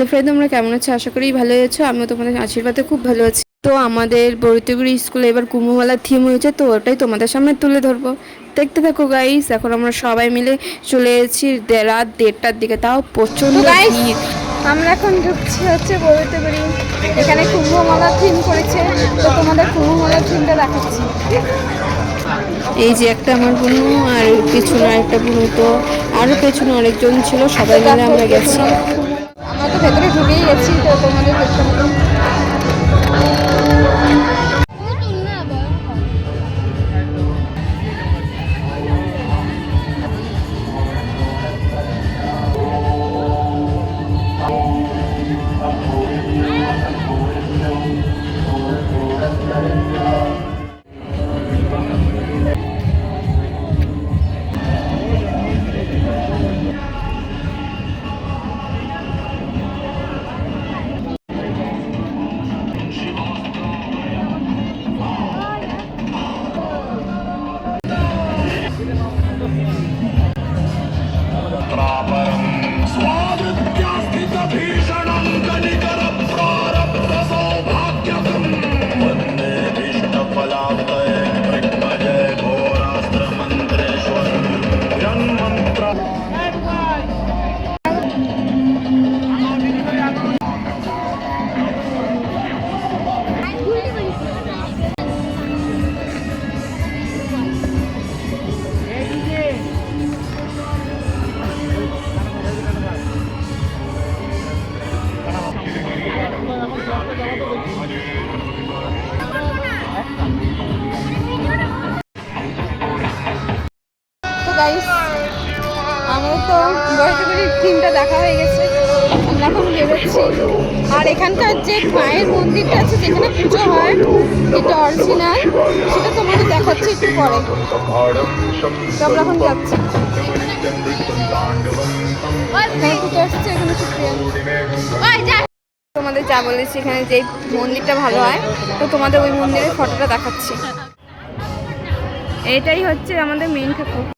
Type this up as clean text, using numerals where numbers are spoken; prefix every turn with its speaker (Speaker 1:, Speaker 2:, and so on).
Speaker 1: Hello friend, তোমরা কেমন আছো? আশা করি ভালো আছো। আমিও তোমাদের আশীর্বাদে খুব ভালো আছি। তো আমাদের বৈতগুড়ি স্কুলে এবার কুম্ভমেলার থিম হয়েছে, তো ওটাই তোমাদের সামনে তুলে ধরবো। দেখতে থাকো গাইস। এখন আমরা সবাই মিলে চলে এসেছি রাত 1:30টার দিকে, তাও প্রচন্ড ভিড়।
Speaker 2: আমরা এখন ঢুকছি হচ্ছে বৈতগুড়ি। এখানে কুম্ভমেলার থিম করেছে, তো তোমাদের কুম্ভমেলার থিমটা দেখাচ্ছি।
Speaker 1: এই যে একটা আমার বোনু, আর পেছনে আরেকটা বোনু, তো আরও পেছনে অনেকজন ছিল, সবাই মিলে আমরা গেছি।
Speaker 2: আমরা তো ভেতরে ঢুকেই গেছি, তো তোমাদের দেখতে হবে। গাইস, আমাদের তো বৈতগুড়ির থিমটা দেখা হয়ে গেছে, আমরা এখন বেরোচ্ছি। আর এখানকার যে মায়ের মন্দিরটা আছে, যেখানে পুজো হয়, যেটা অরিজিনাল, সেটা তোমাদের দেখাচ্ছি একটু পরে। তো আমরা এখন যাচ্ছি। এখানে পুজো আসছে, এখানে তোমাদের যা বলেছি, এখানে যে মন্দিরটা ভালো হয়, তো তোমাদের ওই মন্দিরের ফটোটা দেখাচ্ছি। এটাই হচ্ছে আমাদের মেইন ঠাকুর।